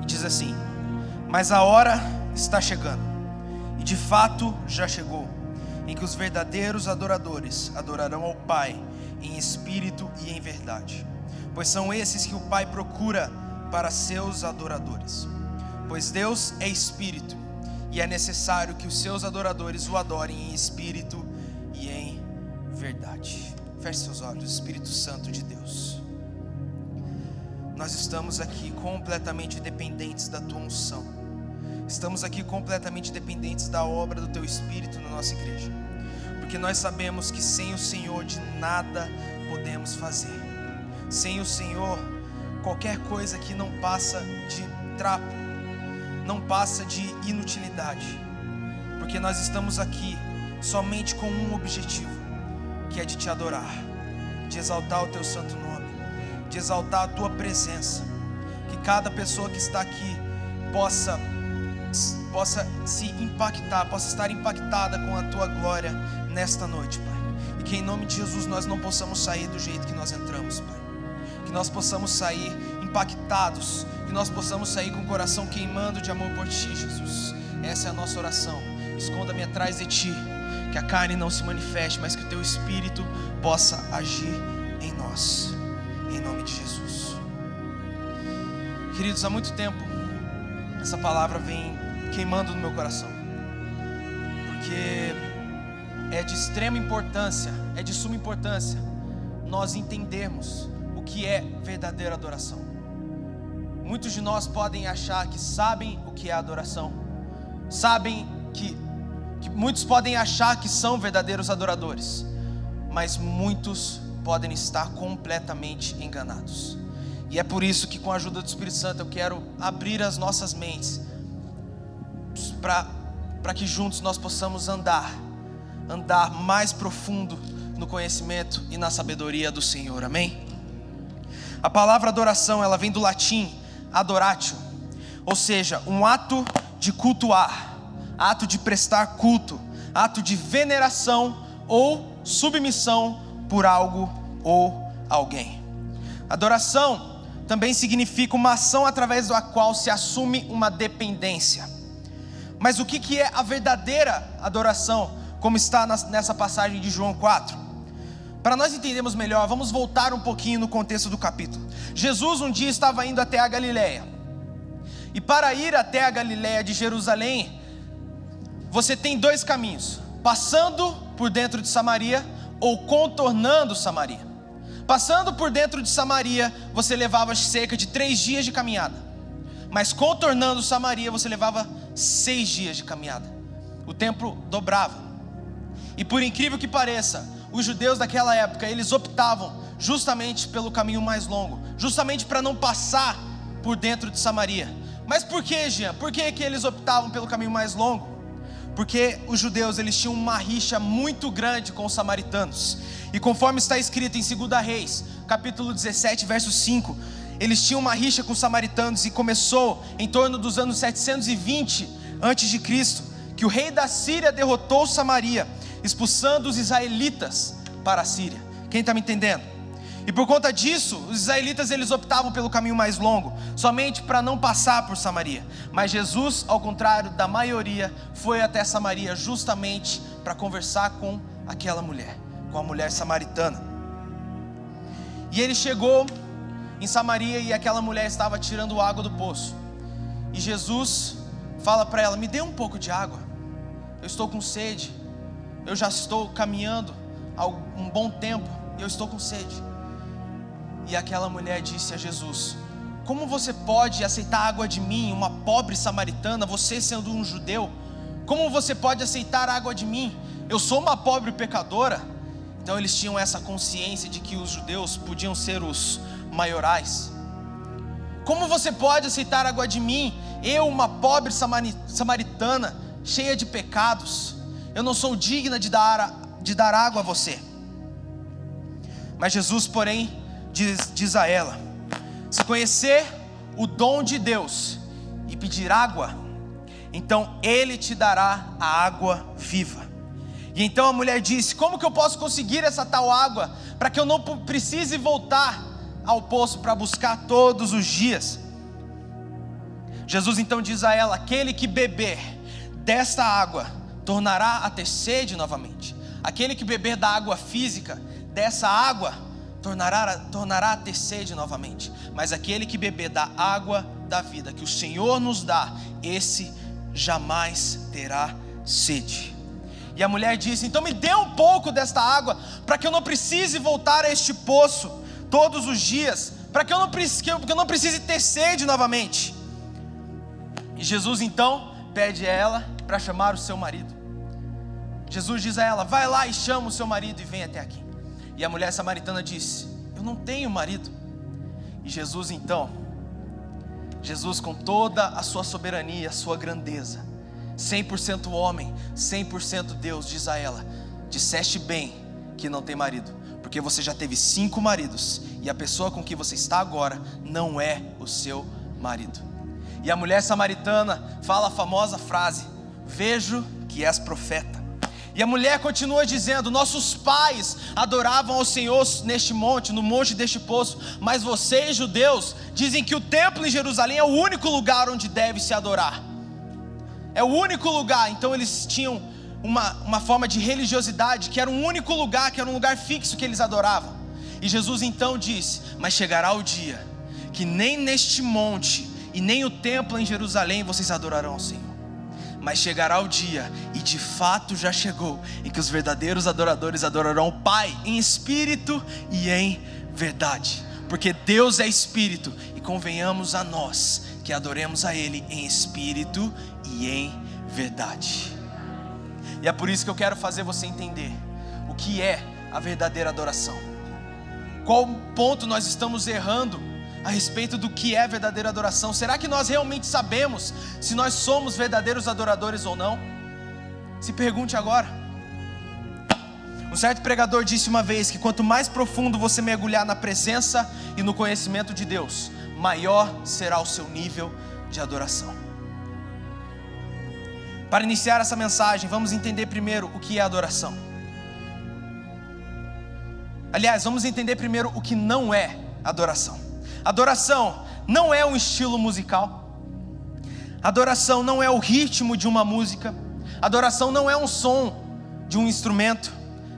Diz assim: mas a hora está chegando, e de fato já chegou, em que os verdadeiros adoradores adorarão ao Pai em espírito e em verdade, pois são esses que o Pai procura para seus adoradores. Pois Deus é espírito, e é necessário que os seus adoradores o adorem em espírito e em verdade. Feche seus olhos. Espírito Santo de Deus, nós estamos aqui completamente dependentes da Tua unção. Estamos aqui completamente dependentes da obra do Teu Espírito na nossa igreja, porque nós sabemos que sem o Senhor de nada podemos fazer. Sem o Senhor, qualquer coisa que não passa de trapo, não passa de inutilidade, porque nós estamos aqui somente com um objetivo, que é de Te adorar, de exaltar o Teu santo nome, de exaltar a Tua presença. Que cada pessoa que está aqui possa se impactar, possa estar impactada com a Tua glória nesta noite, Pai. E que em nome de Jesus nós não possamos sair do jeito que nós entramos, Pai. Que nós possamos sair impactados, que nós possamos sair com o coração queimando de amor por Ti, Jesus. Essa é a nossa oração. Esconda-me atrás de Ti, que a carne não se manifeste, mas que o Teu Espírito possa agir em nós, em nome de Jesus. Queridos, há muito tempo essa palavra vem queimando no meu coração, porque é de extrema importância, é de suma importância nós entendermos o que é verdadeira adoração. Muitos de nós podem achar que sabem o que é adoração, sabem que muitos podem achar que são verdadeiros adoradores, mas muitos podem estar completamente enganados. E é por isso que, com a ajuda do Espírito Santo, eu quero abrir as nossas mentes para que juntos nós possamos andar mais profundo no conhecimento e na sabedoria do Senhor. Amém? A palavra adoração, ela vem do latim adoratio, ou seja, um ato de cultuar, ato de prestar culto, ato de veneração ou submissão por algo ou alguém. Adoração também significa uma ação através da qual se assume uma dependência. Mas o que é a verdadeira adoração, como está nessa passagem de João 4? Para nós entendermos melhor, vamos voltar um pouquinho no contexto do capítulo. Jesus um dia estava indo até a Galileia, e para ir até a Galileia de Jerusalém, você tem dois caminhos: passando por dentro de Samaria ou contornando Samaria. Passando por dentro de Samaria, você levava cerca de 3 dias de caminhada, mas contornando Samaria, você levava 6 dias de caminhada. O tempo dobrava. E por incrível que pareça, os judeus daquela época, eles optavam justamente pelo caminho mais longo, justamente para não passar por dentro de Samaria. Mas por que, Jean? Por que eles optavam pelo caminho mais longo? Porque os judeus, eles tinham uma rixa muito grande com os samaritanos. E conforme está escrito em 2 Reis, capítulo 17, verso 5, eles tinham uma rixa com os samaritanos, e começou em torno dos anos 720 a.C., que o rei da Síria derrotou Samaria, expulsando os israelitas para a Síria. Quem está me entendendo? E por conta disso, os israelitas, eles optavam pelo caminho mais longo, somente para não passar por Samaria. Mas Jesus, ao contrário da maioria, foi até Samaria justamente para conversar com aquela mulher, com a mulher samaritana. E ele chegou em Samaria, e aquela mulher estava tirando água do poço. E Jesus fala para ela: me dê um pouco de água, eu estou com sede, eu já estou caminhando há um bom tempo, e eu estou com sede. E aquela mulher disse a Jesus: como você pode aceitar água de mim, uma pobre samaritana, você sendo um judeu? Como você pode aceitar água de mim? Eu sou uma pobre pecadora. Então eles tinham essa consciência de que os judeus podiam ser os maiorais. Como você pode aceitar água de mim, eu, uma pobre samaritana, cheia de pecados? Eu não sou digna de dar água a você. Mas Jesus, porém, diz a ela: se conhecer o dom de Deus e pedir água, então Ele te dará a água viva. E então a mulher disse: como que eu posso conseguir essa tal água, para que eu não precise voltar ao poço para buscar todos os dias? Jesus então diz a ela: aquele que beber desta água tornará a ter sede novamente. Aquele que beber da água física, dessa água, tornará a ter sede novamente. Mas aquele que beber da água da vida que o Senhor nos dá, esse jamais terá sede. E a mulher disse: então me dê um pouco desta água, para que eu não precise voltar a este poço todos os dias, para que eu não precise ter sede novamente. E Jesus então pede a ela para chamar o seu marido. Jesus diz a ela: vai lá e chama o seu marido e vem até aqui. E a mulher samaritana disse: eu não tenho marido. E Jesus com toda a sua soberania, a sua grandeza, 100% homem, 100% Deus, diz a ela: disseste bem que não tem marido, porque você já teve 5 maridos, e a pessoa com que você está agora não é o seu marido. E a mulher samaritana fala a famosa frase: vejo que és profeta. E a mulher continua dizendo: nossos pais adoravam ao Senhor neste monte, no monte deste poço, mas vocês, judeus, dizem que o templo em Jerusalém é o único lugar onde deve se adorar. É o único lugar. Então eles tinham uma forma de religiosidade, que era um único lugar, que era um lugar fixo que eles adoravam. E Jesus então disse: mas chegará o dia que nem neste monte e nem o templo em Jerusalém vocês adorarão ao Senhor. Mas chegará o dia, e de fato já chegou, em que os verdadeiros adoradores adorarão o Pai em espírito e em verdade. Porque Deus é espírito, e convenhamos a nós que adoremos a Ele em espírito e em verdade. E é por isso que eu quero fazer você entender o que é a verdadeira adoração. Qual ponto nós estamos errando a respeito do que é verdadeira adoração? Será que nós realmente sabemos se nós somos verdadeiros adoradores ou não? Se pergunte agora. Um certo pregador disse uma vez que quanto mais profundo você mergulhar na presença e no conhecimento de Deus, maior será o seu nível de adoração. Para iniciar essa mensagem, vamos entender primeiro o que é adoração. Aliás, vamos entender primeiro o que não é adoração. Adoração não é um estilo musical. Adoração não é o ritmo de uma música. Adoração não é um som de um instrumento.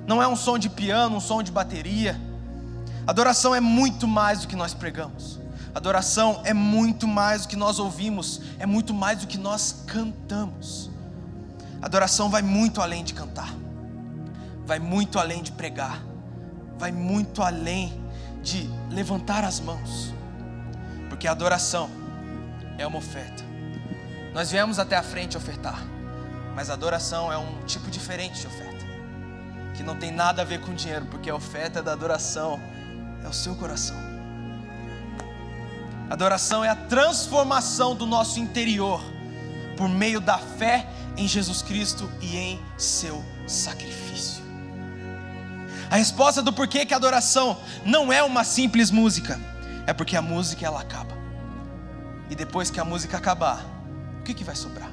Não é um som de piano, um som de bateria. Adoração é muito mais do que nós pregamos. Adoração é muito mais do que nós ouvimos. É muito mais do que nós cantamos. Adoração vai muito além de cantar. Vai muito além de pregar. Vai muito além de levantar as mãos. Porque a adoração é uma oferta. Nós viemos até a frente ofertar, mas a adoração é um tipo diferente de oferta, que não tem nada a ver com dinheiro, porque a oferta da adoração é o seu coração. Adoração é a transformação do nosso interior por meio da fé em Jesus Cristo e em seu sacrifício. A resposta do porquê que a adoração não é uma simples música é porque a música ela acaba. E depois que a música acabar, o que vai sobrar?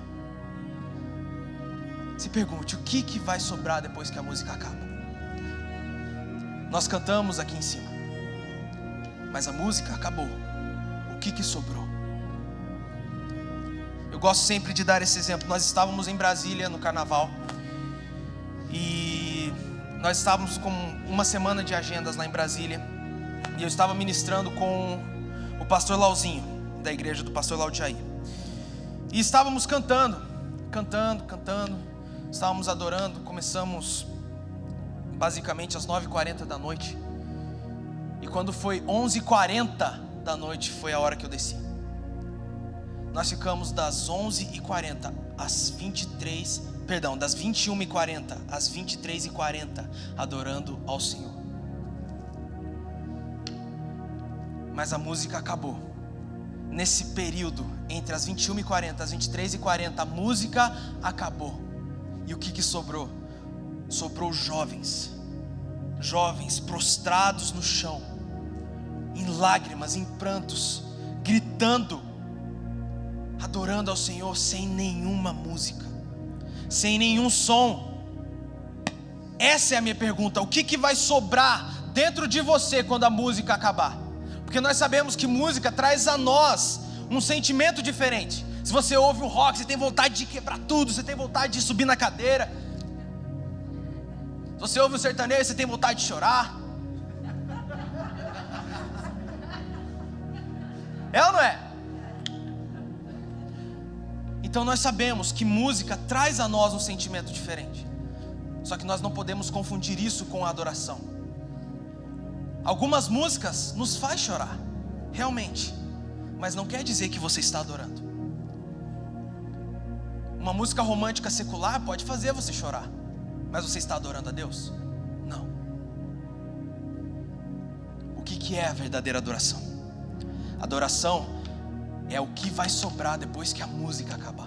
Se pergunte, o que vai sobrar depois que a música acaba? Nós cantamos aqui em cima, mas a música acabou. O que sobrou? Eu gosto sempre de dar esse exemplo. Nós estávamos em Brasília no carnaval, e nós estávamos com uma semana de agendas lá em Brasília, e eu estava ministrando com o pastor Lauzinho, da igreja do pastor Laudiaí. E estávamos cantando, estávamos adorando. Começamos basicamente às 9h40 da noite, e quando foi 11h40 da noite foi a hora que eu desci. Nós ficamos das 11h40 às 21h40 às 23h40 adorando ao Senhor. Mas a música acabou. Nesse período, entre as 21h40 e as 23h40, a música acabou. E o que sobrou? Sobrou jovens prostrados no chão, em lágrimas, em prantos, gritando, adorando ao Senhor sem nenhuma música, sem nenhum som. Essa é a minha pergunta: o que vai sobrar dentro de você quando a música acabar? Porque nós sabemos que música traz a nós um sentimento diferente. Se você ouve o rock, você tem vontade de quebrar tudo, você tem vontade de subir na cadeira. Se você ouve o sertanejo, você tem vontade de chorar. É ou não é? Então nós sabemos que música traz a nós um sentimento diferente. Só que nós não podemos confundir isso com a adoração. Algumas músicas nos faz chorar, realmente, mas não quer dizer que você está adorando. Uma música romântica secular pode fazer você chorar, mas você está adorando a Deus? Não. O que é a verdadeira adoração? Adoração é o que vai sobrar depois que a música acabar.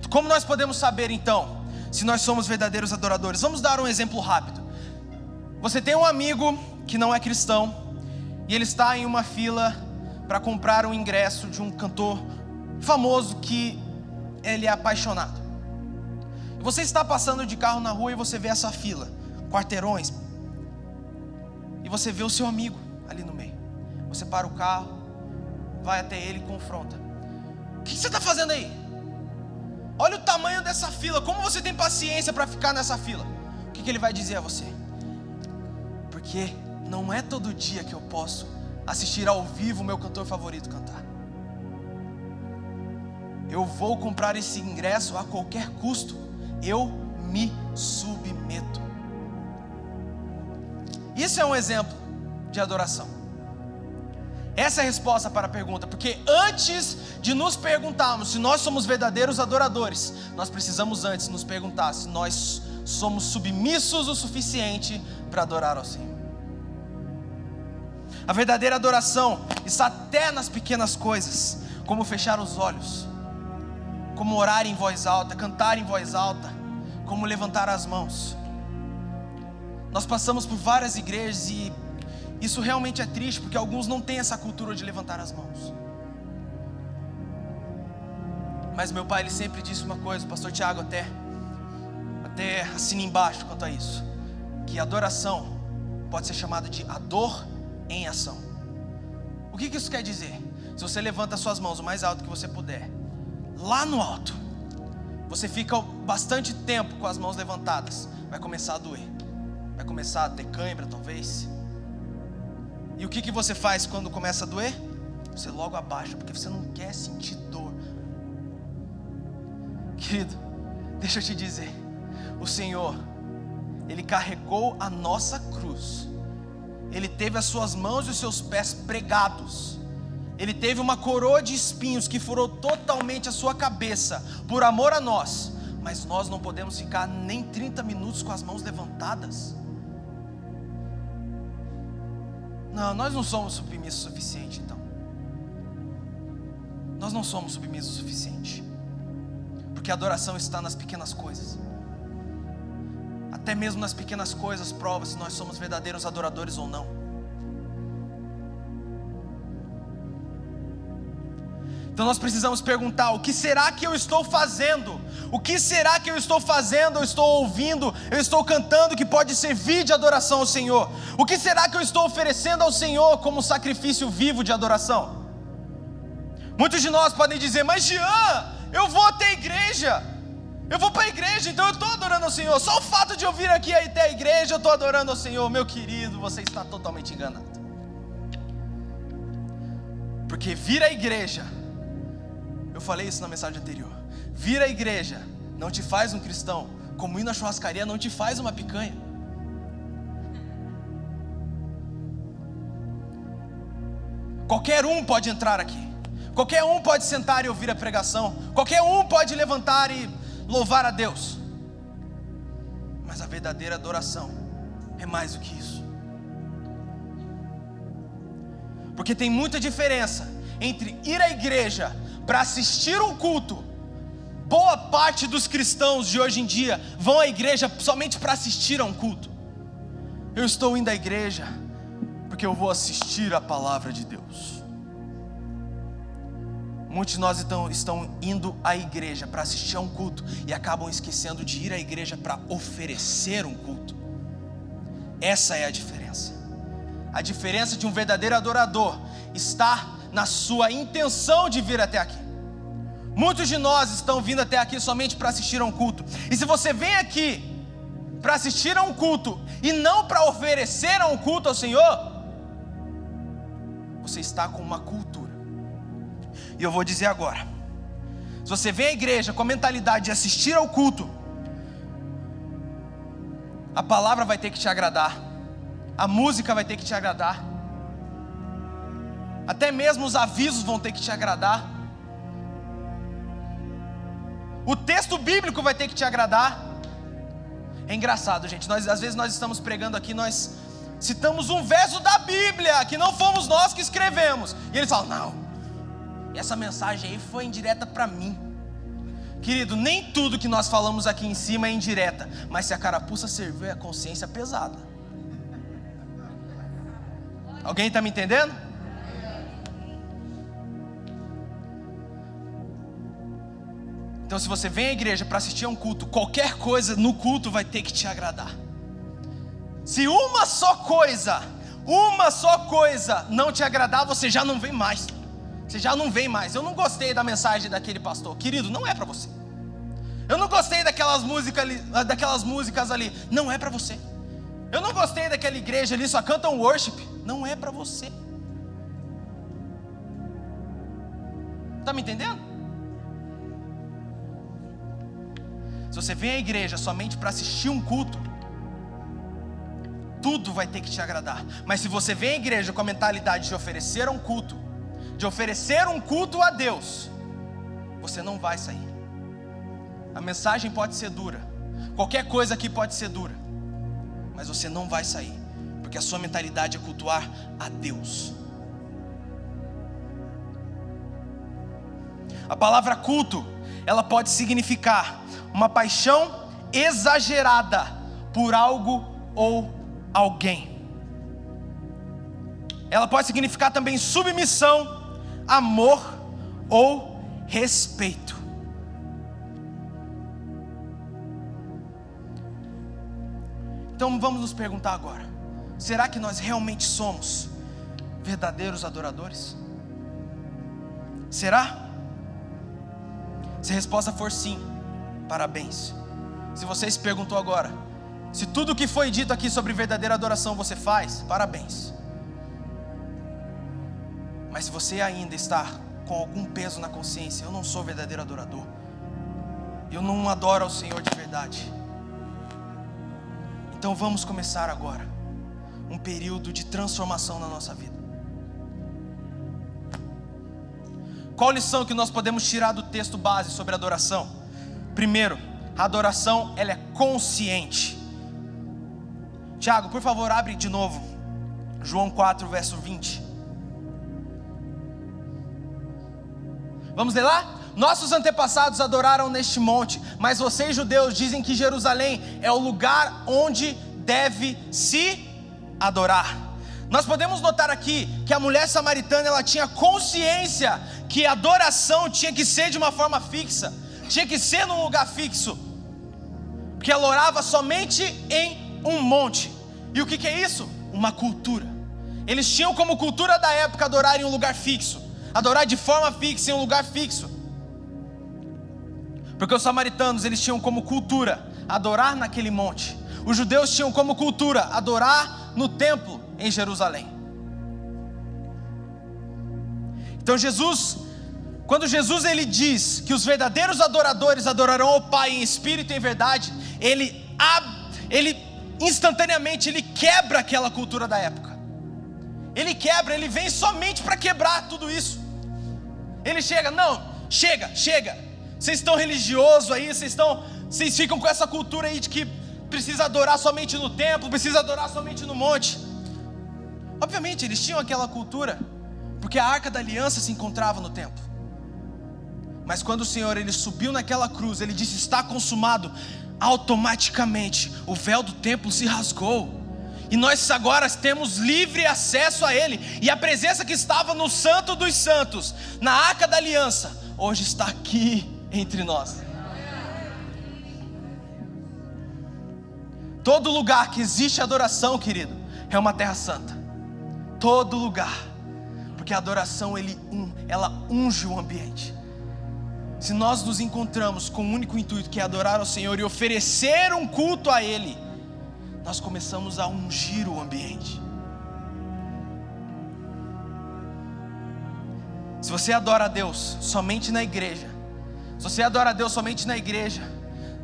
Como nós podemos saber então se nós somos verdadeiros adoradores? Vamos dar um exemplo rápido. Você tem um amigo que não é cristão e ele está em uma fila para comprar um ingresso de um cantor famoso que ele é apaixonado. Você está passando de carro na rua e você vê essa fila, quarteirões, e você vê o seu amigo ali no meio. Você para o carro, vai até ele e confronta. O que você está fazendo aí? Olha o tamanho dessa fila, como você tem paciência para ficar nessa fila? O que ele vai dizer a você? Porque não é todo dia que eu posso assistir ao vivo o meu cantor favorito cantar. Eu vou comprar esse ingresso a qualquer custo. Eu me submeto. Isso é um exemplo de adoração. Essa é a resposta para a pergunta, porque antes de nos perguntarmos se nós somos verdadeiros adoradores, nós precisamos antes nos perguntar se nós somos submissos o suficiente para adorar ao Senhor. A verdadeira adoração está até nas pequenas coisas, como fechar os olhos, como orar em voz alta, cantar em voz alta, como levantar as mãos. Nós passamos por várias igrejas e isso realmente é triste, porque alguns não têm essa cultura de levantar as mãos. Mas meu pai, ele sempre disse uma coisa, o pastor Tiago até assina embaixo quanto a isso, que adoração pode ser chamada de ador em ação. O que isso quer dizer? Se você levanta suas mãos o mais alto que você puder, lá no alto, você fica bastante tempo com as mãos levantadas, vai começar a doer, vai começar a ter cãibra talvez. E o que você faz quando começa a doer? Você logo abaixa, porque você não quer sentir dor. Querido, deixa eu te dizer, o Senhor, Ele carregou a nossa cruz, Ele teve as suas mãos e os seus pés pregados, Ele teve uma coroa de espinhos que furou totalmente a sua cabeça, por amor a nós, mas nós não podemos ficar nem 30 minutos com as mãos levantadas. Não, nós não somos submissos o suficiente então. Nós não somos submissos o suficiente. Porque a adoração está nas pequenas coisas. Até mesmo nas pequenas coisas prova se nós somos verdadeiros adoradores ou não. Então nós precisamos perguntar: o que será que eu estou fazendo? O que será que eu estou fazendo? Eu estou ouvindo, eu estou cantando que pode servir de adoração ao Senhor. O que será que eu estou oferecendo ao Senhor como sacrifício vivo de adoração? Muitos de nós podem dizer: mas Jean, eu vou até a igreja, eu vou para a igreja, então eu estou adorando ao Senhor. Só o fato de eu vir aqui até a igreja, eu estou adorando ao Senhor. Meu querido, você está totalmente enganado. Porque vir à igreja, eu falei isso na mensagem anterior, vir à igreja não te faz um cristão, como ir na churrascaria não te faz uma picanha. Qualquer um pode entrar aqui, qualquer um pode sentar e ouvir a pregação, qualquer um pode levantar e louvar a Deus, mas a verdadeira adoração é mais do que isso. Porque tem muita diferença entre ir à igreja para assistir um culto. Boa parte dos cristãos de hoje em dia vão à igreja somente para assistir a um culto. Eu estou indo à igreja porque eu vou assistir a palavra de Deus. Muitos de nós estão indo à igreja para assistir a um culto e acabam esquecendo de ir à igreja para oferecer um culto. Essa é a diferença. A diferença de um verdadeiro adorador está na sua intenção de vir até aqui. Muitos de nós estão vindo até aqui somente para assistir a um culto. E se você vem aqui para assistir a um culto e não para oferecer a um culto ao Senhor, você está com uma cultura. E eu vou dizer agora, se você vem à igreja com a mentalidade de assistir ao culto, a palavra vai ter que te agradar, a música vai ter que te agradar, até mesmo os avisos vão ter que te agradar, o texto bíblico vai ter que te agradar. É engraçado, gente, às vezes nós estamos pregando aqui, nós citamos um verso da Bíblia, que não fomos nós que escrevemos, e eles falam, não, essa mensagem aí foi indireta para mim. Querido, nem tudo que nós falamos aqui em cima é indireta, mas se a carapuça servir, a consciência é pesada. Alguém está me entendendo? Então, se você vem à igreja para assistir a um culto, qualquer coisa no culto vai ter que te agradar. Se uma só coisa não te agradar, você já não vem mais. Você já não vem mais. Eu não gostei da mensagem daquele pastor. Querido, não é para você. Eu não gostei daquelas músicas ali. Não é para você. Eu não gostei daquela igreja ali, só cantam worship. Não é para você. Tá me entendendo? Se você vem à igreja somente para assistir um culto, tudo vai ter que te agradar. Mas se você vem à igreja com a mentalidade de oferecer um culto, a Deus, você não vai sair. A mensagem pode ser dura, qualquer coisa aqui pode ser dura, mas você não vai sair, porque a sua mentalidade é cultuar a Deus. A palavra culto, ela pode significar uma paixão exagerada por algo ou alguém. Ela pode significar também submissão, amor ou respeito. Então vamos nos perguntar agora: será que nós realmente somos verdadeiros adoradores? Será? Se a resposta for sim, parabéns. Se você se perguntou agora, se tudo o que foi dito aqui sobre verdadeira adoração você faz, parabéns. Mas se você ainda está com algum peso na consciência, eu não sou verdadeiro adorador, eu não adoro ao Senhor de verdade, então vamos começar agora um período de transformação na nossa vida. Qual lição que nós podemos tirar do texto base sobre adoração? Primeiro, a adoração ela é consciente. Tiago, por favor, abre de novo João 4, verso 20. Vamos ler lá? Nossos antepassados adoraram neste monte, mas vocês judeus dizem que Jerusalém é o lugar onde deve se adorar. Nós podemos notar aqui que a mulher samaritana ela tinha consciência que a adoração tinha que ser de uma forma fixa, tinha que ser num lugar fixo, porque ela orava somente em um monte. E o que é isso? Uma cultura. Eles tinham como cultura da época adorar em um lugar fixo, adorar de forma fixa em um lugar fixo, porque os samaritanos eles tinham como cultura adorar naquele monte, os judeus tinham como cultura adorar no templo em Jerusalém. Então quando Jesus ele diz que os verdadeiros adoradores adorarão ao Pai em espírito e em verdade, ele instantaneamente ele quebra aquela cultura da época. Ele vem somente para quebrar tudo isso. Ele chega, chega. Vocês estão religiosos aí, vocês ficam com essa cultura aí de que precisa adorar somente no templo, precisa adorar somente no monte. Obviamente eles tinham aquela cultura, porque a Arca da Aliança se encontrava no templo. Mas quando o Senhor ele subiu naquela cruz, ele disse: está consumado. Automaticamente o véu do templo se rasgou, e nós agora temos livre acesso a Ele. E a presença que estava no Santo dos Santos, na Arca da Aliança, hoje está aqui entre nós. Todo lugar que existe adoração, querido, é uma terra santa. Todo lugar. Porque a adoração, ela unge o ambiente. Se nós nos encontramos com o único intuito, que é adorar ao Senhor e oferecer um culto a Ele, nós começamos a ungir o ambiente. Se você adora a Deus somente na igreja, se você adora a Deus somente na igreja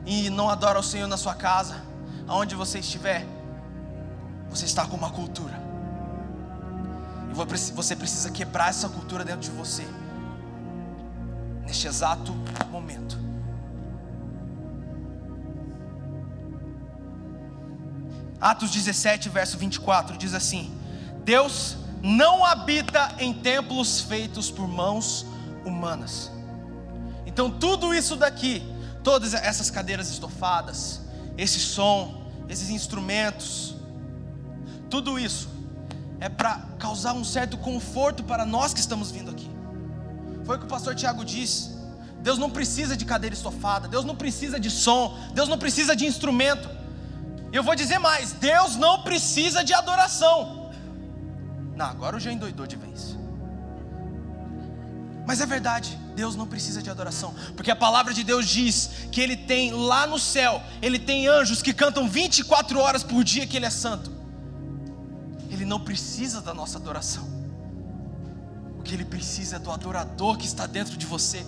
e não adora o Senhor na sua casa, aonde você estiver, você está com uma cultura. E você precisa quebrar essa cultura dentro de você, neste exato momento. Atos 17, verso 24, diz assim: Deus não habita em templos feitos por mãos humanas. Então tudo isso daqui, todas essas cadeiras estofadas, esse som, esses instrumentos, tudo isso é para causar um certo conforto para nós que estamos vindo aqui. Foi o que o pastor Tiago disse. Deus não precisa de cadeira estofada, Deus não precisa de som, Deus não precisa de instrumento. E eu vou dizer mais, Deus não precisa de adoração. Não, agora eu já endoidou de vez. Mas é verdade, Deus não precisa de adoração, porque a palavra de Deus diz que Ele tem lá no céu, Ele tem anjos que cantam 24 horas por dia que Ele é santo. Ele não precisa da nossa adoração. O que Ele precisa é do adorador que está dentro de você.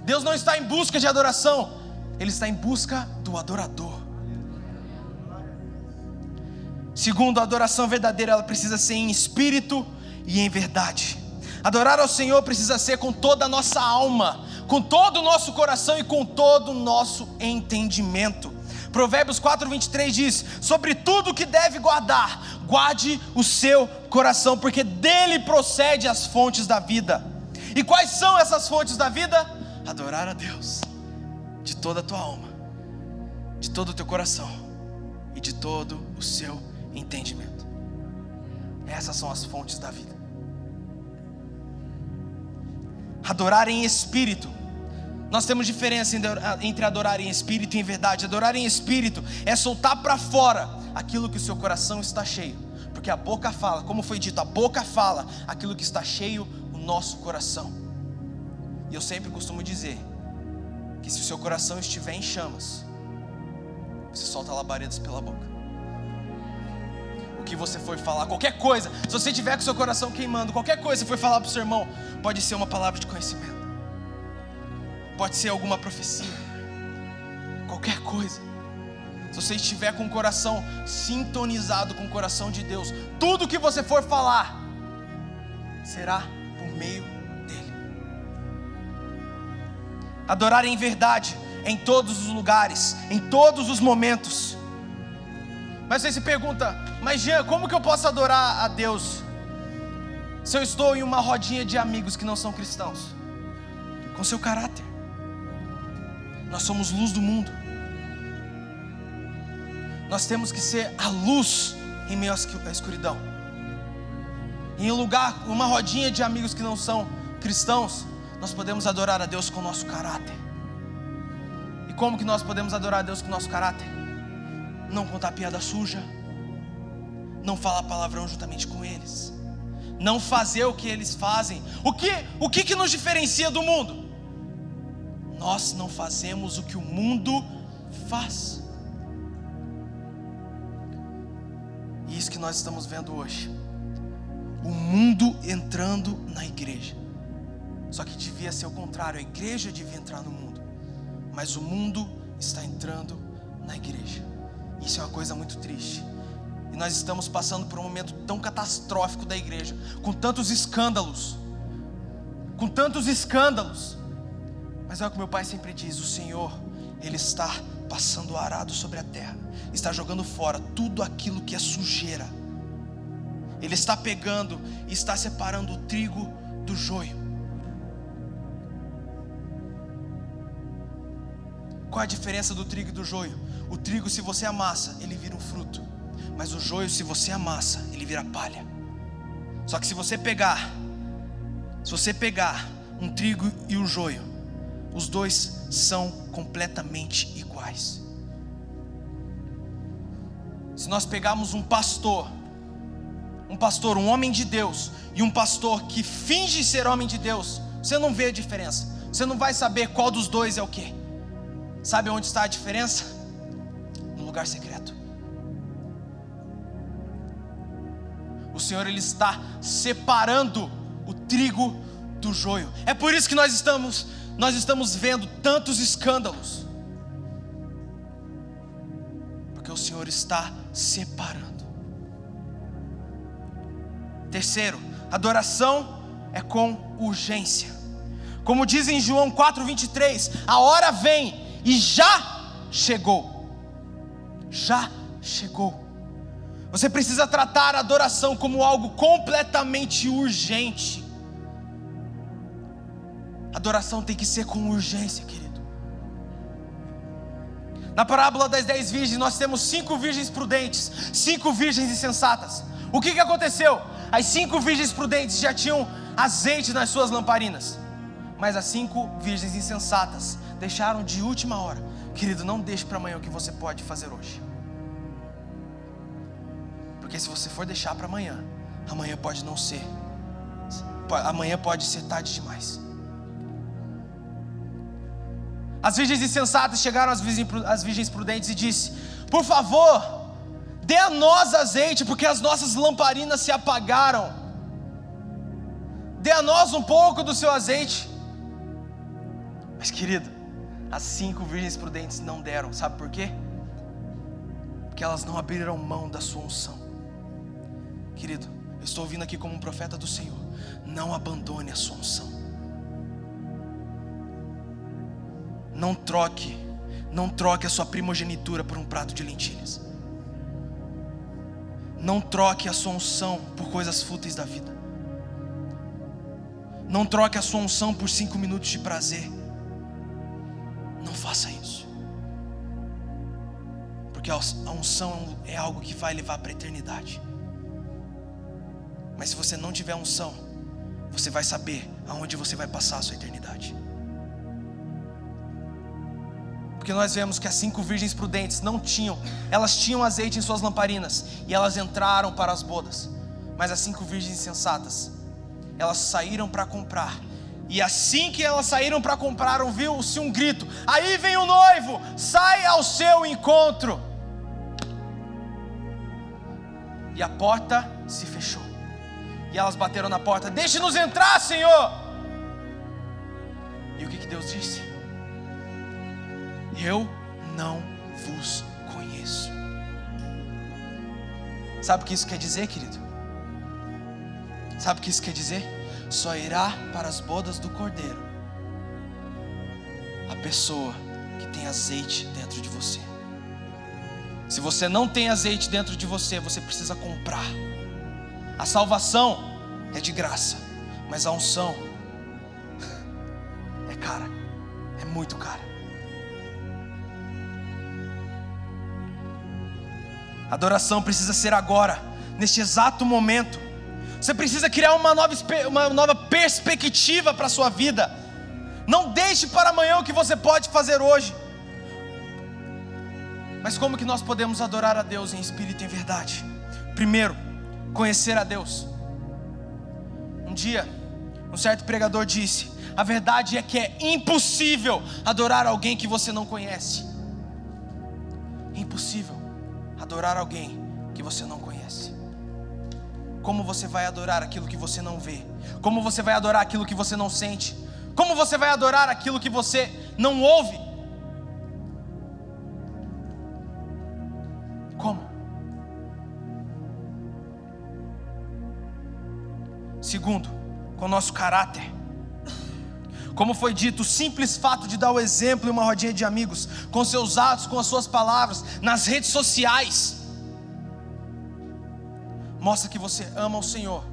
Deus não está em busca de adoração, Ele está em busca do adorador. Segundo, a adoração verdadeira, ela precisa ser em espírito e em verdade. Adorar ao Senhor precisa ser com toda a nossa alma, com todo o nosso coração e com todo o nosso entendimento. Provérbios 4:23 diz: sobre tudo que deve guardar, guarde o seu coração, porque dele procede as fontes da vida. E quais são essas fontes da vida? Adorar a Deus de toda a tua alma, de todo o teu coração e de todo o seu entendimento. Essas são as fontes da vida. Adorar em espírito. Nós temos diferença entre adorar em espírito e em verdade. Adorar em espírito é soltar para fora aquilo que o seu coração está cheio, porque a boca fala, como foi dito, a boca fala aquilo que está cheio o nosso coração. E eu sempre costumo dizer que se o seu coração estiver em chamas, você solta labaredas pela boca. O que você for falar, qualquer coisa, se você tiver com o seu coração queimando, qualquer coisa que você for falar para o seu irmão, pode ser uma palavra de conhecimento, pode ser alguma profecia, qualquer coisa. Se você estiver com o coração sintonizado com o coração de Deus, tudo que você for falar será por meio dele. Adorar em verdade, em todos os lugares, em todos os momentos. Mas você se pergunta: mas Jean, como que eu posso adorar a Deus se eu estou em uma rodinha de amigos que não são cristãos? Com seu caráter. Nós somos luz do mundo. Nós temos que ser a luz em meio à escuridão. Em um lugar, uma rodinha de amigos que não são cristãos, nós podemos adorar a Deus com o nosso caráter. E como que nós podemos adorar a Deus com o nosso caráter? Não contar piada suja, não falar palavrão juntamente com eles, não fazer o que eles fazem. O que nos diferencia do mundo? Nós não fazemos o que o mundo faz. E isso que nós estamos vendo hoje, o mundo entrando na igreja. Só que devia ser o contrário, a igreja devia entrar no mundo, mas o mundo está entrando na igreja. Isso é uma coisa muito triste. E nós estamos passando por um momento tão catastrófico da igreja, com tantos escândalos. Mas é o que meu pai sempre diz: o Senhor, Ele está passando o arado sobre a terra, está jogando fora tudo aquilo que é sujeira. Ele está pegando e está separando o trigo do joio. Qual a diferença do trigo e do joio? O trigo, se você amassa, ele vira um fruto. Mas o joio, se você amassa, ele vira palha. Só que se você pegar um trigo e o joio, os dois são completamente iguais. Se nós pegarmos um um pastor, um homem de Deus, e um pastor que finge ser homem de Deus, você não vê a diferença. Você não vai saber qual dos dois é o quê. Sabe onde está a diferença? No lugar secreto. O Senhor, Ele está separando o trigo do joio. É por isso que nós estamos vendo tantos escândalos, porque o Senhor está separando. Terceiro, adoração é com urgência. Como diz em João 4:23, a hora vem e já chegou. Já chegou. Você precisa tratar a adoração como algo completamente urgente. Adoração tem que ser com urgência, querido. Na parábola das 10 virgens, nós temos 5 virgens prudentes, 5 virgens insensatas. O que aconteceu? As 5 virgens prudentes já tinham azeite nas suas lamparinas, mas as 5 virgens insensatas deixaram de última hora. Querido, não deixe para amanhã o que você pode fazer hoje, porque se você for deixar para amanhã, amanhã pode não ser, amanhã pode ser tarde demais. As virgens insensatas chegaram às virgens prudentes e disse: por favor, dê a nós azeite, porque as nossas lamparinas se apagaram. Dê a nós um pouco do seu azeite. Mas, querido, as 5 virgens prudentes não deram. Sabe por quê? Porque elas não abriram mão da sua unção. Querido, eu estou vindo aqui como um profeta do Senhor. Não abandone a sua unção. Não troque a sua primogenitura por um prato de lentilhas. Não troque a sua unção por coisas fúteis da vida. Não troque a sua unção por 5 minutos de prazer. Não faça isso, porque a unção é algo que vai levar para a eternidade. Mas se você não tiver unção, você vai saber aonde você vai passar a sua eternidade. Porque nós vemos que as 5 virgens prudentes elas tinham azeite em suas lamparinas, e elas entraram para as bodas. Mas as 5 virgens insensatas, elas saíram para comprar, e assim que elas saíram para comprar, ouviu-se um grito: aí vem o noivo, sai ao seu encontro. E a porta se fechou, e elas bateram na porta: deixe-nos entrar, Senhor. E o que Deus disse? Eu não vos conheço. Sabe o que isso quer dizer, querido? Sabe o que isso quer dizer? Só irá para as bodas do Cordeiro a pessoa que tem azeite dentro de você. Se você não tem azeite dentro de você, você precisa comprar. A salvação é de graça, mas a unção é cara, é muito cara. A adoração precisa ser agora, neste exato momento. Você precisa criar uma nova perspectiva para a sua vida. Não deixe para amanhã o que você pode fazer hoje. Mas como que nós podemos adorar a Deus em espírito e em verdade? Primeiro, conhecer a Deus. Um dia, um certo pregador disse: a verdade é que é impossível adorar alguém que você não conhece. É impossível adorar alguém que você não conhece. Como você vai adorar aquilo que você não vê? Como você vai adorar aquilo que você não sente? Como você vai adorar aquilo que você não ouve? Como? Segundo, com o nosso caráter. Como foi dito, o simples fato de dar o exemplo em uma rodinha de amigos, com seus atos, com as suas palavras, nas redes sociais, mostra que você ama o Senhor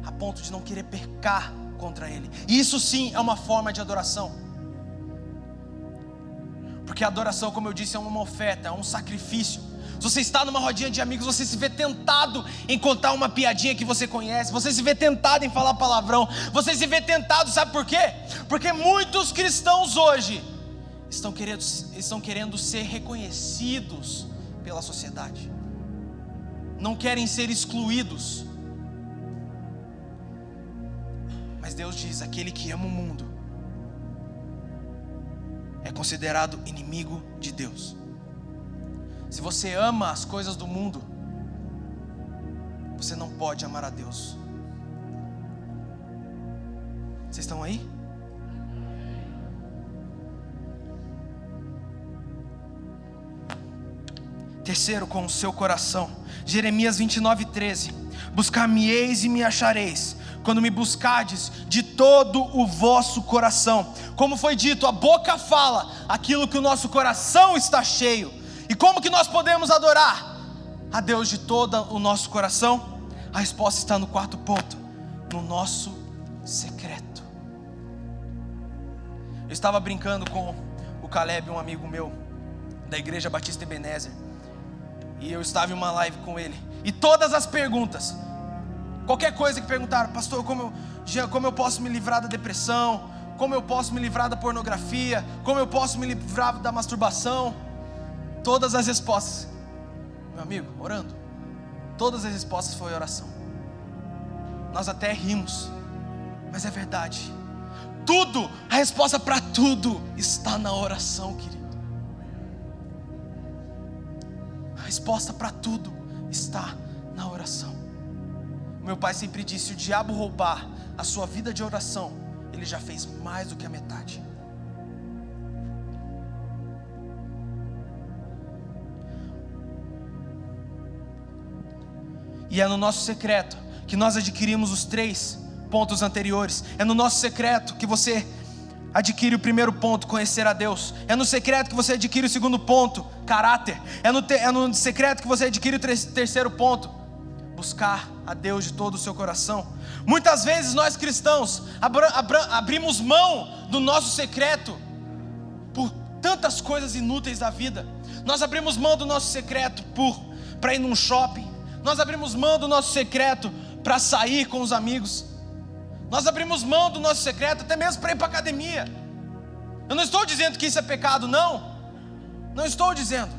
a ponto de não querer pecar contra Ele. E isso sim é uma forma de adoração. Porque a adoração, como eu disse, é uma oferta, é um sacrifício. Se você está numa rodinha de amigos, você se vê tentado em contar uma piadinha que você conhece, você se vê tentado em falar palavrão, você se vê tentado, sabe por quê? Porque muitos cristãos hoje estão querendo ser reconhecidos pela sociedade, não querem ser excluídos. Mas Deus diz: aquele que ama o mundo é considerado inimigo de Deus. Se você ama as coisas do mundo, você não pode amar a Deus. Vocês estão aí? Terceiro, com o seu coração. Jeremias 29:13. Buscar-me-eis e me achareis, quando me buscardes de todo o vosso coração. Como foi dito, a boca fala aquilo que o nosso coração está cheio. E como que nós podemos adorar a Deus de todo o nosso coração? A resposta está no quarto ponto: no nosso secreto. Eu estava brincando com o Caleb, um amigo meu da Igreja Batista Ebenezer, e eu estava em uma live com ele, e todas as perguntas, qualquer coisa que perguntaram: pastor, como eu posso me livrar da depressão? Como eu posso me livrar da pornografia? Como eu posso me livrar da masturbação? Todas as respostas, meu amigo, orando. Todas as respostas foi oração. Nós até rimos, mas é verdade. Tudo, a resposta para tudo está na oração, querido. A resposta para tudo está na oração. Meu pai sempre disse: se o diabo roubar a sua vida de oração, ele já fez mais do que a metade. E é no nosso secreto que nós adquirimos os 3 pontos anteriores. É no nosso secreto que você adquire o primeiro ponto, conhecer a Deus. É no secreto que você adquire o segundo ponto, caráter. É no secreto que você adquire o terceiro ponto, buscar a Deus de todo o seu coração. Muitas vezes nós cristãos abrimos mão do nosso secreto por tantas coisas inúteis da vida. Nós abrimos mão do nosso secreto para ir num shopping. Nós abrimos mão do nosso secreto para sair com os amigos. Nós abrimos mão do nosso secreto até mesmo para ir para a academia. Eu não estou dizendo que isso é pecado, não. Não estou dizendo.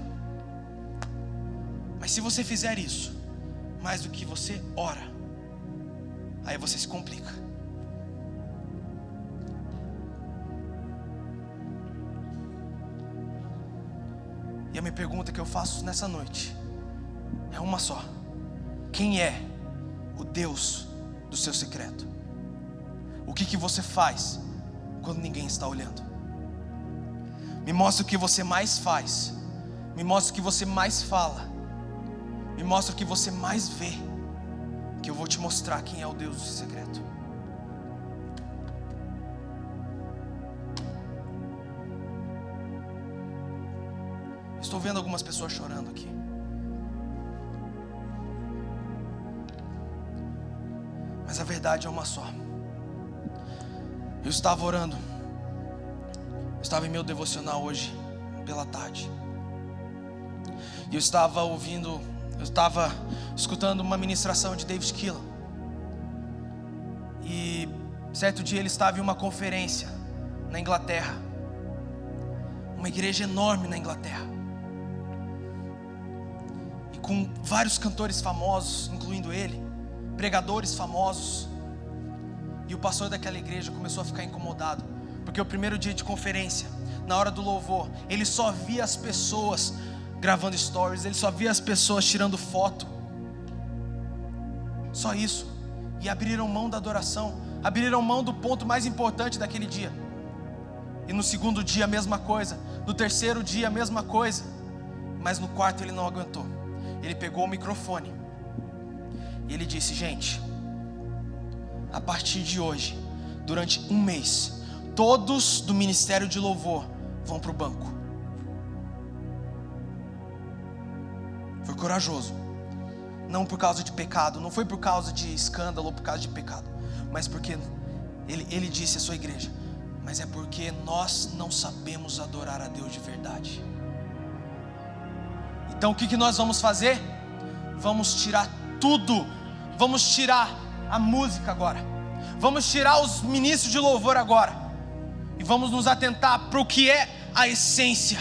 Mas se você fizer isso mais do que você ora, aí você se complica. E a minha pergunta que eu faço nessa noite é uma só: quem é o Deus do seu secreto? O que você faz quando ninguém está olhando? Me mostra o que você mais faz. Me mostra o que você mais fala. Me mostra o que você mais vê, que eu vou te mostrar quem é o Deus do seu secreto. Estou vendo algumas pessoas chorando aqui. Mas a verdade é uma só. Eu estava orando, eu estava em meu devocional hoje pela tarde, e eu estava escutando uma ministração de David Keelan. E certo dia ele estava em uma conferência na Inglaterra, uma igreja enorme na Inglaterra, e com vários cantores famosos, incluindo ele, pregadores famosos. E o pastor daquela igreja começou a ficar incomodado, porque o primeiro dia de conferência, na hora do louvor, ele só via as pessoas gravando stories, ele só via as pessoas tirando foto, só isso. E abriram mão da adoração, abriram mão do ponto mais importante daquele dia. E no segundo dia a mesma coisa, no terceiro dia a mesma coisa, mas no quarto ele não aguentou. Ele pegou o microfone e ele disse: gente, a partir de hoje, durante um mês, todos do ministério de louvor vão para o banco. Foi corajoso. Não por causa de pecado, não foi por causa de escândalo ou por causa de pecado, mas porque ele disse à sua igreja: mas é porque nós não sabemos adorar a Deus de verdade. Então o que nós vamos fazer? Vamos tirar tudo. Vamos tirar a música agora, vamos tirar os ministros de louvor agora, e vamos nos atentar para o que é a essência.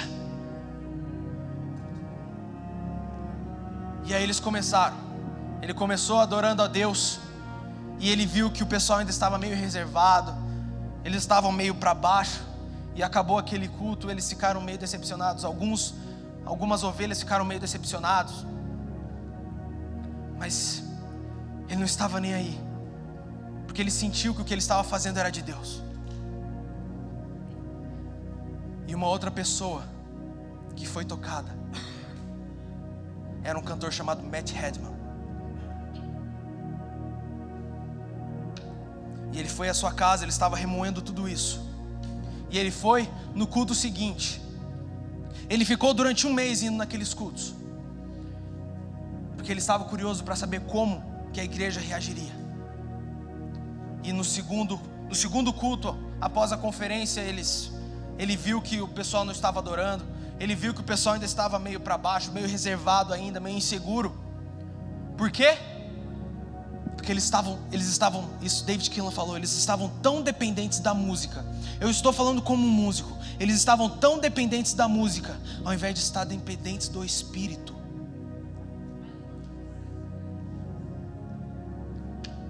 E aí eles começaram. Ele começou adorando a Deus, E ele viu que o pessoal ainda estava meio reservado, eles estavam meio para baixo, e acabou aquele culto, eles ficaram meio decepcionados. Algumas ovelhas ficaram meio decepcionados, mas ele não estava nem aí, porque ele sentiu que o que ele estava fazendo era de Deus. E uma outra pessoa que foi tocada era um cantor chamado Matt Redman. E ele foi à sua casa, ele estava remoendo tudo isso. E ele foi no culto seguinte. Ele ficou durante um mês indo naqueles cultos, porque ele estava curioso para saber como que a igreja reagiria. E no segundo culto, após a conferência, ele viu que o pessoal não estava adorando. Ele viu que o pessoal ainda estava meio para baixo, meio reservado ainda, meio inseguro. Por quê? Porque eles estavam, isso David Keelan falou, eles estavam tão dependentes da música. Eu estou falando como um músico. Eles estavam tão dependentes da música, ao invés de estar dependentes do Espírito.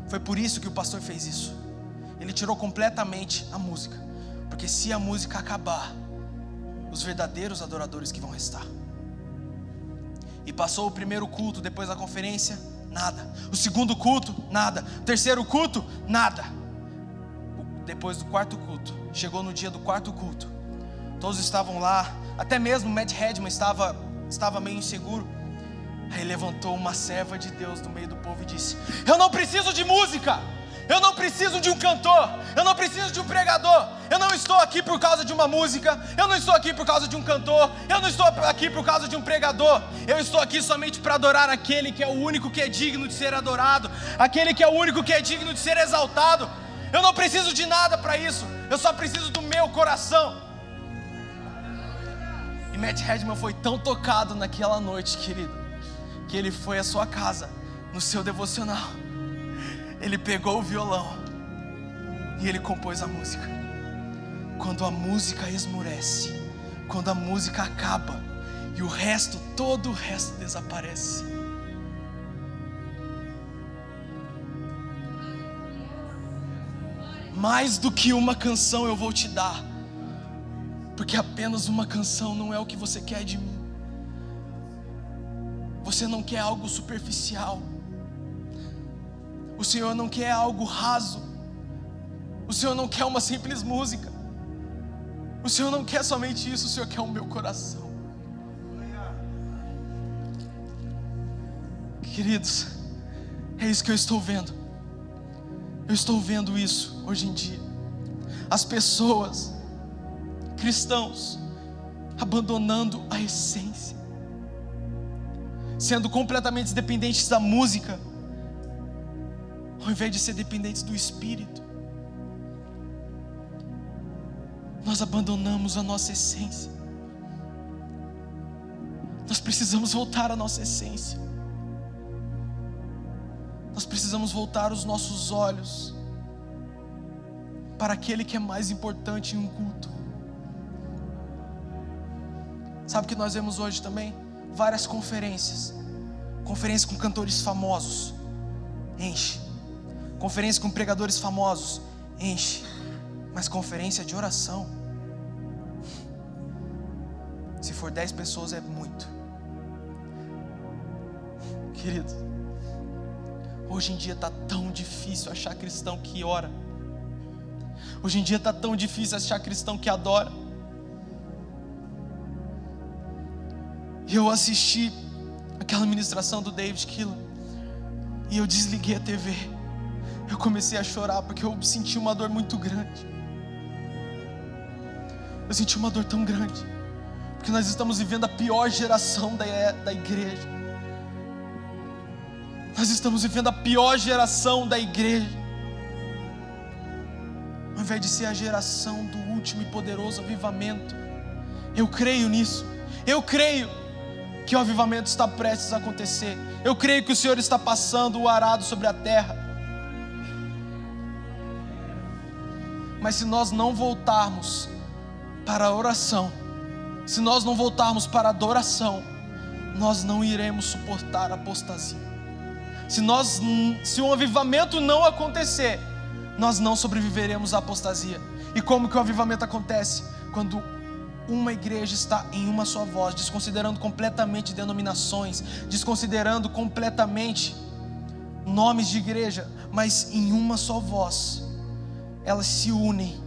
Foi por isso que o pastor fez isso. Ele tirou completamente a música, porque se a música acabar, os verdadeiros adoradores que vão restar. E passou o primeiro culto, depois da conferência, nada. O segundo culto, nada. O terceiro culto, nada. Depois do quarto culto, chegou no dia do quarto culto, todos estavam lá, até mesmo Matt Redman estava meio inseguro. Aí levantou uma serva de Deus do meio do povo e disse: eu não preciso de música, eu não preciso de um cantor, eu não preciso de um pregador. Eu não estou aqui por causa de uma música, eu não estou aqui por causa de um cantor, eu não estou aqui por causa de um pregador. Eu estou aqui somente para adorar aquele que é o único que é digno de ser adorado, aquele que é o único que é digno de ser exaltado. Eu não preciso de nada para isso, eu só preciso do meu coração. E Matt Redman foi tão tocado naquela noite, querido, que ele foi à sua casa, no seu devocional, ele pegou o violão e ele compôs a música. Quando a música esmurece, quando a música acaba e o resto, todo o resto desaparece. Mais do que uma canção eu vou te dar, porque apenas uma canção não é o que você quer de mim. Você não quer algo superficial. O Senhor não quer algo raso. O Senhor não quer uma simples música. O Senhor não quer somente isso, o Senhor quer o meu coração. Queridos, é isso que eu estou vendo. Eu estou vendo isso hoje em dia. As pessoas, cristãos, abandonando a essência, sendo completamente dependentes da música, ao invés de ser dependentes do Espírito. Nós abandonamos a nossa essência. Nós precisamos voltar à nossa essência. Nós precisamos voltar os nossos olhos para aquele que é mais importante em um culto. Sabe o que nós vemos hoje também? Várias conferências com cantores famosos, enche. Conferência com pregadores famosos, enche. Mas conferência de oração, se for 10 pessoas é muito. Querido, hoje em dia está tão difícil achar cristão que ora. Hoje em dia está tão difícil achar cristão que adora. E eu assisti aquela ministração do David Keelan e eu desliguei a TV. Eu comecei a chorar porque eu senti uma dor muito grande. Eu senti uma dor tão grande, porque nós estamos vivendo a pior geração da igreja. Nós estamos vivendo a pior geração da igreja. Ao invés de ser a geração do último e poderoso avivamento. Eu creio nisso. Eu creio que o avivamento está prestes a acontecer. Eu creio que o Senhor está passando o arado sobre a terra. Mas se nós não voltarmos para a oração, se nós não voltarmos para a adoração, nós não iremos suportar a apostasia. Se um avivamento não acontecer, nós não sobreviveremos à apostasia. E como que o avivamento acontece? Quando uma igreja está em uma só voz, desconsiderando completamente denominações, desconsiderando completamente nomes de igreja, mas em uma só voz, elas se unem,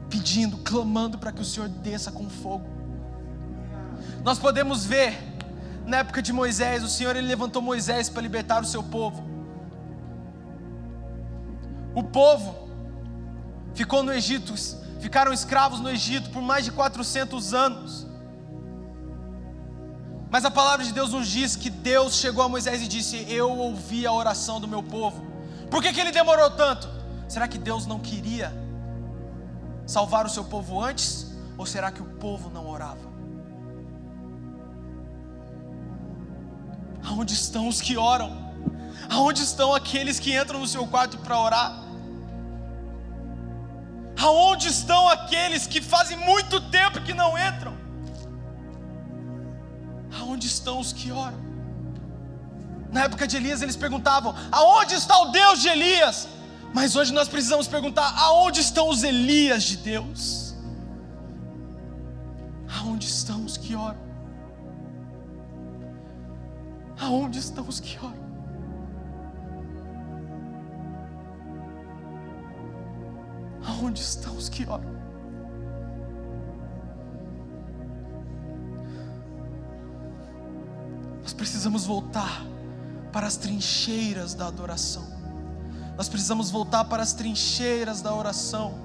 pedindo, clamando para que o Senhor desça com fogo. Nós podemos ver, na época de Moisés, o Senhor ele levantou Moisés para libertar o seu povo. O povo ficou no Egito, ficaram escravos no Egito por mais de 400 anos. Mas a palavra de Deus nos diz que Deus chegou a Moisés e disse: eu ouvi a oração do meu povo. Por que ele demorou tanto? Será que Deus não queria salvar o seu povo antes? Ou será que o povo não orava? Aonde estão os que oram? Aonde estão aqueles que entram no seu quarto para orar? Aonde estão aqueles que fazem muito tempo que não entram? Aonde estão os que oram? Na época de Elias eles perguntavam: aonde está o Deus de Elias? Mas hoje nós precisamos perguntar: aonde estão os Elias de Deus? Aonde estão os que oram? Aonde estão os que oram? Aonde estão os que oram? Nós precisamos voltar para as trincheiras da adoração. Nós precisamos voltar para as trincheiras da oração.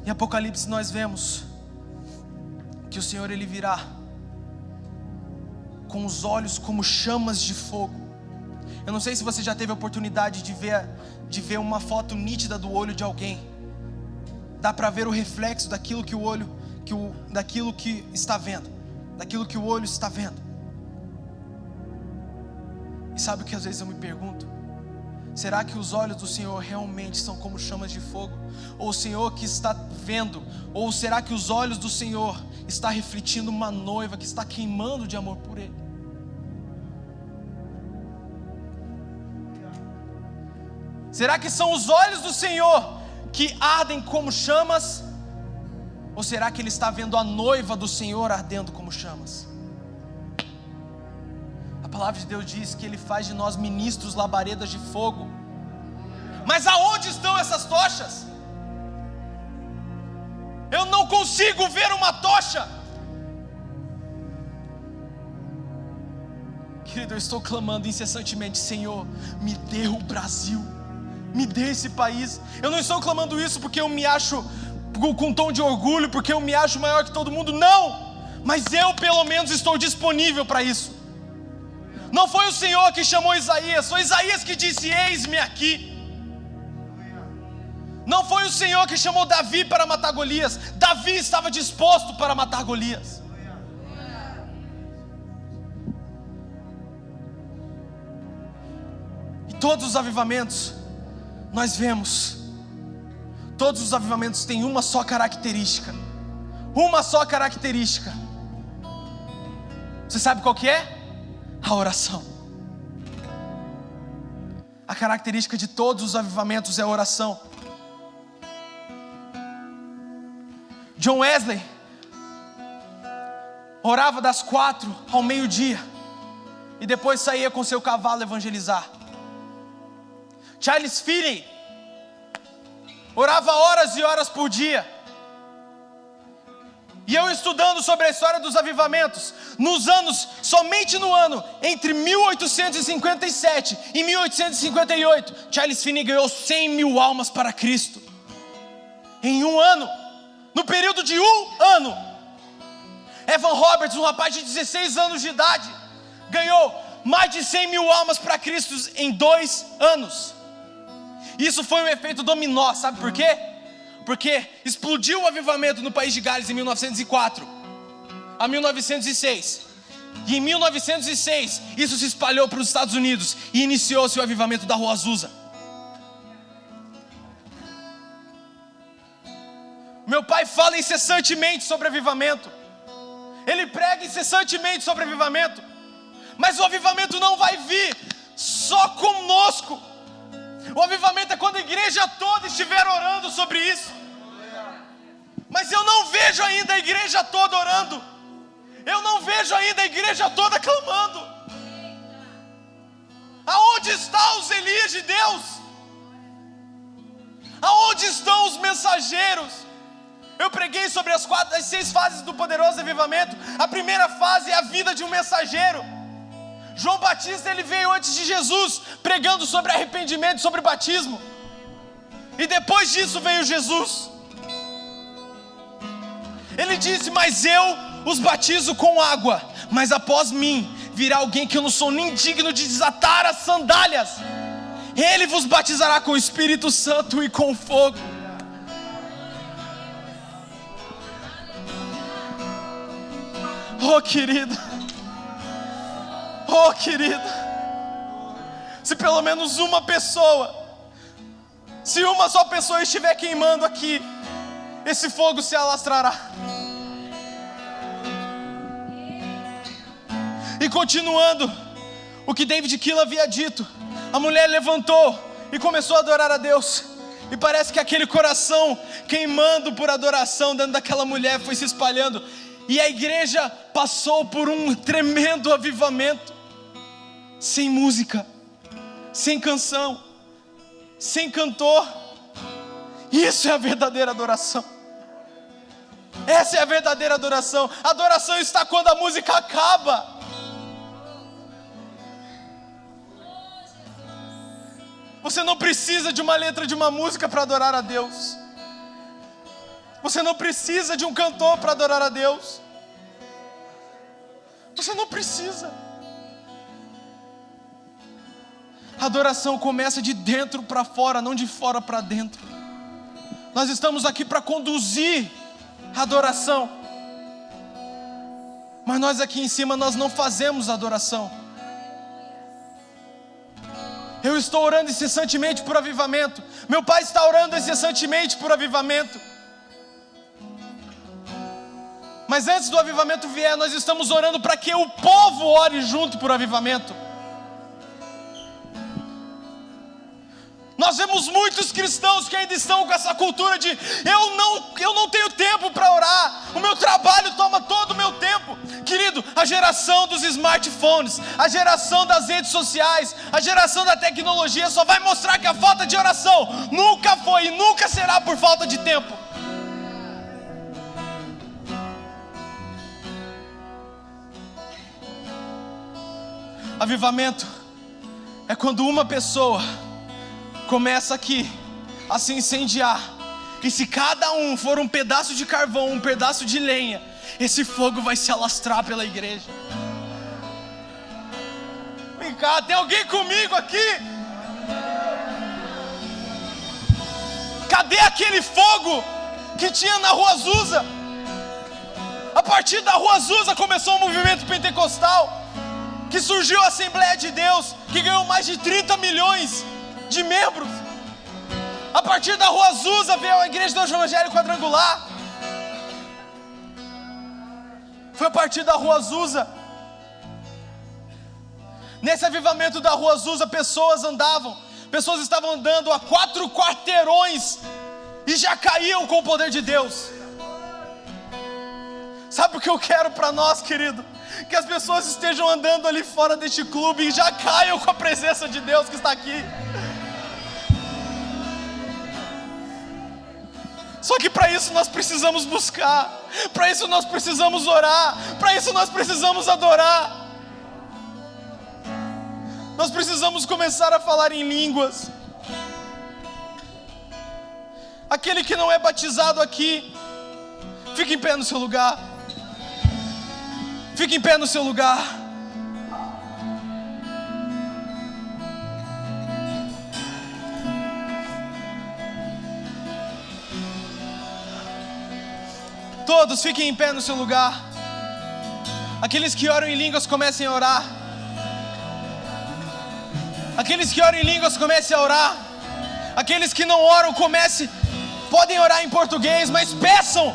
Em Apocalipse nós vemos que o Senhor ele virá com os olhos como chamas de fogo. Eu não sei se você já teve a oportunidade de ver uma foto nítida do olho de alguém. Dá para ver o reflexo daquilo que o olho, daquilo que está vendo, daquilo que o olho está vendo. E sabe o que às vezes eu me pergunto? Será que os olhos do Senhor realmente são como chamas de fogo? Ou o Senhor que está vendo? Ou será que os olhos do Senhor está refletindo uma noiva que está queimando de amor por Ele? Será que são os olhos do Senhor que ardem como chamas? Ou será que Ele está vendo a noiva do Senhor ardendo como chamas? A palavra de Deus diz que Ele faz de nós ministros labaredas de fogo. Mas aonde estão essas tochas? Eu não consigo ver uma tocha. Querido, eu estou clamando incessantemente: Senhor, me dê o Brasil, me dê esse país. Eu não estou clamando isso porque eu me acho com um tom de orgulho, porque eu me acho maior que todo mundo, não. Mas eu pelo menos estou disponível para isso. Não foi o Senhor que chamou Isaías, foi Isaías que disse: eis-me aqui. Não foi o Senhor que chamou Davi para matar Golias, Davi estava disposto para matar Golias. E todos os avivamentos, nós vemos, todos os avivamentos têm uma só característica. Uma só característica. Você sabe qual que é? A oração. A característica de todos os avivamentos é a oração. John Wesley orava das 4 ao meio-dia e depois saía com seu cavalo evangelizar. Charles Finney orava horas e horas por dia. E eu estudando sobre a história dos avivamentos, somente no ano entre 1857 e 1858, Charles Finney ganhou 100 mil almas para Cristo. Em um ano, no período de um ano. Evan Roberts, um rapaz de 16 anos de idade, ganhou mais de 100 mil almas para Cristo em 2 anos. Isso foi um efeito dominó, sabe por quê? Porque explodiu o avivamento no país de Gales em 1904 a 1906. E em 1906 isso se espalhou para os Estados Unidos e iniciou-se o avivamento da Rua Azusa. Meu pai fala incessantemente sobre avivamento. ele prega incessantemente sobre avivamento, mas o avivamento não vai vir só conosco. O avivamento é quando a igreja toda estiver orando sobre isso. Mas eu não vejo ainda a igreja toda orando. Eu não vejo ainda a igreja toda clamando. Aonde estão os Elias de Deus? Aonde estão os mensageiros? Eu preguei sobre as 6 fases do poderoso avivamento. A primeira fase é a vida de um mensageiro. João Batista, ele veio antes de Jesus, pregando sobre arrependimento, sobre batismo. E depois disso veio Jesus. Ele disse: mas eu os batizo com água, mas após mim virá alguém que eu não sou nem digno de desatar as sandálias. Ele vos batizará com o Espírito Santo e com fogo. Oh querido, oh querida, se pelo menos uma pessoa, se uma só pessoa estiver queimando aqui, esse fogo se alastrará. E continuando o que David Keeler havia dito, a mulher levantou e começou a adorar a Deus. E parece que aquele coração queimando por adoração dentro daquela mulher foi se espalhando. E a igreja passou por um tremendo avivamento. Sem música, sem canção, sem cantor. Isso é a verdadeira adoração. Essa é a verdadeira adoração. A adoração está quando a música acaba. Você não precisa de uma letra de uma música para adorar a Deus. Você não precisa de um cantor para adorar a Deus. Você não precisa. A adoração começa de dentro para fora, não de fora para dentro. Nós estamos aqui para conduzir a adoração. Mas nós aqui em cima, nós não fazemos adoração. Eu estou orando incessantemente por avivamento. Meu pai está orando incessantemente por avivamento. Mas antes do avivamento vier, nós estamos orando para que o povo ore junto por avivamento. Nós vemos muitos cristãos que ainda estão com essa cultura de eu não tenho tempo para orar, o meu trabalho toma todo o meu tempo. Querido, a geração dos smartphones, a geração das redes sociais, a geração da tecnologia só vai mostrar que a falta de oração nunca foi e nunca será por falta de tempo. Avivamento é quando uma pessoa começa aqui a se incendiar, e se cada um for um pedaço de carvão, um pedaço de lenha, esse fogo vai se alastrar pela igreja. Vem cá, tem alguém comigo aqui? Cadê aquele fogo que tinha na Rua Azusa? A partir da Rua Azusa começou um movimento pentecostal, que surgiu a Assembleia de Deus, que ganhou mais de 30 milhões de membros. A partir da Rua Azusa veio a Igreja do Evangelho Quadrangular. Foi a partir da Rua Azusa. Nesse avivamento da Rua Azusa, pessoas estavam andando a 4 quarteirões e já caíam com o poder de Deus. Sabe o que eu quero para nós, querido? Que as pessoas estejam andando ali fora deste clube e já caiam com a presença de Deus que está aqui. Só que para isso nós precisamos buscar, para isso nós precisamos orar, para isso nós precisamos adorar. Nós precisamos começar a falar em línguas. Aquele que não é batizado aqui, fique em pé no seu lugar. Fique em pé no seu lugar. Todos fiquem em pé no seu lugar. Aqueles que oram em línguas comecem a orar. Aqueles que oram em línguas comecem a orar. Aqueles que não oram podem orar em português, mas peçam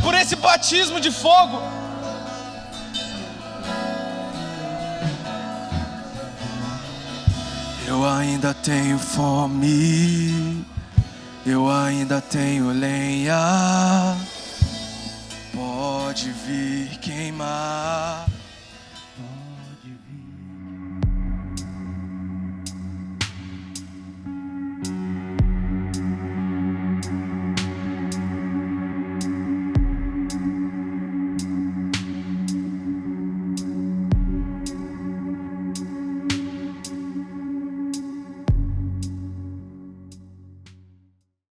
por esse batismo de fogo. Eu ainda tenho fome, eu ainda tenho lenha. Pode vir queimar.